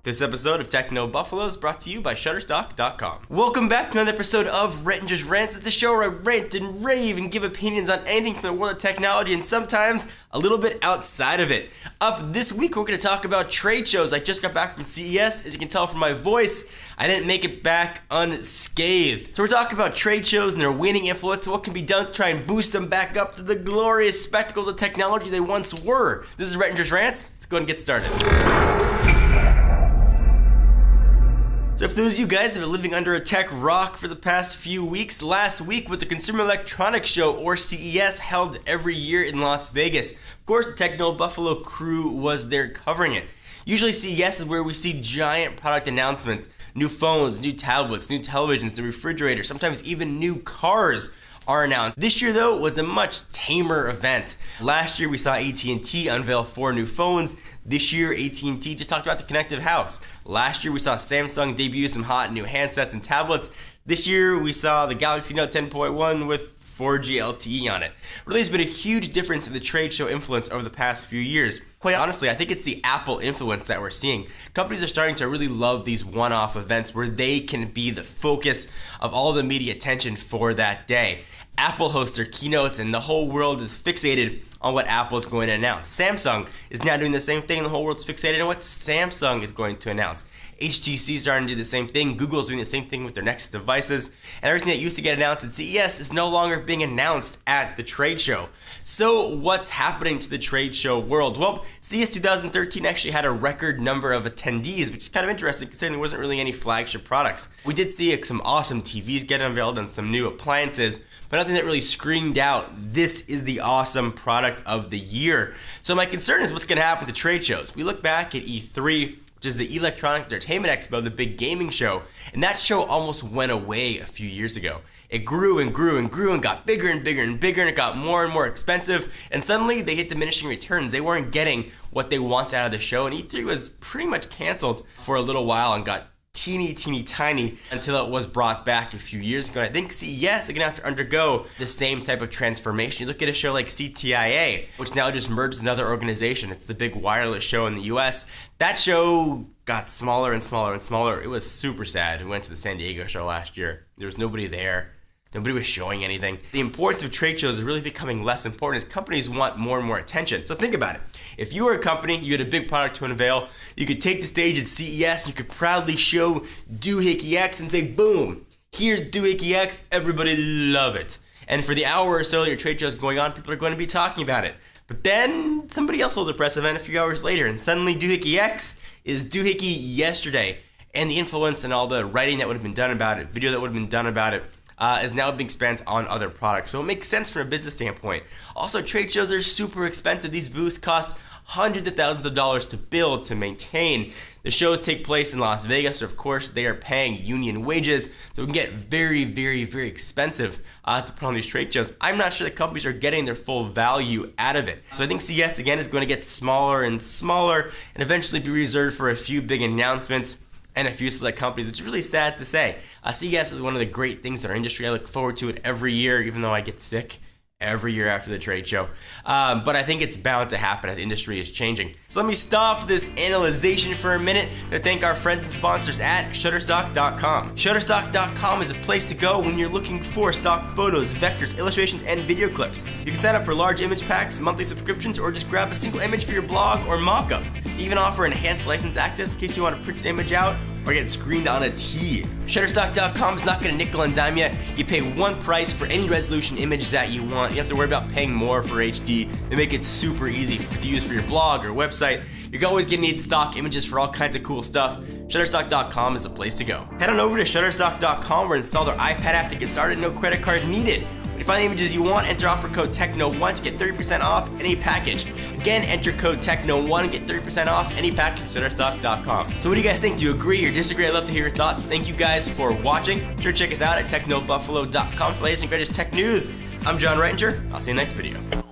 This episode of Techno Buffalo is brought to you by Shutterstock.com. Welcome back to another episode of Rettinger's Rants. It's a show where I rant and rave and give opinions on anything from the world of technology and sometimes a little bit outside of it. Up this week, we're going to talk about trade shows. I just got back from CES. As you can tell from my voice, I didn't make it back unscathed. So we're talking about trade shows and their waning influence, what can be done to try and boost them back up to the glorious spectacles of technology they once were. This is Rettinger's Rants. Let's go ahead and get started. So for those of you guys that have been living under a tech rock for the past few weeks, last week was the Consumer Electronics Show, or CES, held every year in Las Vegas. Of course, the Techno Buffalo crew was there covering it. Usually CES is where we see giant product announcements, new phones, new tablets, new televisions, new refrigerators, sometimes even new cars are announced. This year though was a much tamer event. Last year we saw AT&T unveil 4 new phones. This year AT&T just talked about the connected house. Last year we saw Samsung debut some hot new handsets and tablets. This year we saw the Galaxy Note 10.1 with 4G LTE on it. Really, there's been a huge difference in the trade show influence over the past few years. Quite honestly, I think it's the Apple influence that we're seeing. Companies are starting to really love these one-off events where they can be the focus of all the media attention for that day. Apple hosts their keynotes and the whole world is fixated on what Apple is going to announce. Samsung is now doing the same thing and the whole world's fixated on what Samsung is going to announce. HTC is starting to do the same thing. Google's doing the same thing with their next devices. And everything that used to get announced at CES is no longer being announced at the trade show. So what's happening to the trade show world? Well, CES 2013 actually had a record number of attendees, which is kind of interesting considering there wasn't really any flagship products. We did see some awesome TVs get unveiled and some new appliances, but nothing that really screamed out, this is the awesome product of the year. So my concern is what's going to happen to trade shows. We look back at E3, which is the Electronic Entertainment Expo, the big gaming show, and that show almost went away a few years ago. It grew and grew and grew and got bigger and bigger and bigger, and it got more and more expensive, and suddenly they hit diminishing returns. They weren't getting what they wanted out of the show, and E3 was pretty much canceled for a little while and got teeny tiny until it was brought back a few years ago. And I think CES are gonna have to undergo the same type of transformation. You look at a show like CTIA, which now just merged with another organization. It's the big wireless show in the US. That show got smaller and smaller and smaller. It was super sad. We went to the San Diego show last year. There was nobody there. Nobody was showing anything. The importance of trade shows is really becoming less important as companies want more and more attention. So think about it. If you were a company, you had a big product to unveil, you could take the stage at CES and you could proudly show Doohickey X and say, boom, here's Doohickey X, everybody love it. And for the hour or so your trade show is going on, people are going to be talking about it. But then somebody else holds a press event a few hours later and suddenly Doohickey X is Doohickey yesterday. And the influence and all the writing that would have been done about it, video that would have been done about it, is now being spent on other products. So it makes sense from a business standpoint. Also, trade shows are super expensive. These booths cost hundreds of thousands of dollars to build, to maintain. The shows take place in Las Vegas, so of course they are paying union wages, so it can get very expensive to put on these trade shows. I'm not sure the companies are getting their full value out of it. So I think CES again is going to get smaller and smaller and eventually be reserved for a few big announcements and a few select companies, which is really sad to say. CES is one of the great things in our industry. I look forward to it every year, even though I get sick every year after the trade show. But I think it's bound to happen as the industry is changing. So let me stop this analyzation for a minute to thank our friends and sponsors at Shutterstock.com. Shutterstock.com is a place to go when you're looking for stock photos, vectors, illustrations, and video clips. You can sign up for large image packs, monthly subscriptions, or just grab a single image for your blog or mock-up. You even offer enhanced license access in case you want to print an image out or get it screened on a tee. Shutterstock.com is not going to nickel and dime you. You pay one price for any resolution image that you want. You have to worry about paying more for HD. They make it super easy to use for your blog or website. You're always going to need stock images for all kinds of cool stuff. Shutterstock.com is the place to go. Head on over to Shutterstock.com or install their iPad app to get started. No credit card needed. When you find the images you want, enter offer code TECHNO1 to get 30% off any package. Again, enter code TECHNO1 and get 30% off any package at Shutterstock.com. So what do you guys think? Do you agree or disagree? I'd love to hear your thoughts. Thank you guys for watching. Be sure to check us out at TechnoBuffalo.com for the latest and greatest tech news. I'm John Rettinger. I'll see you in the next video.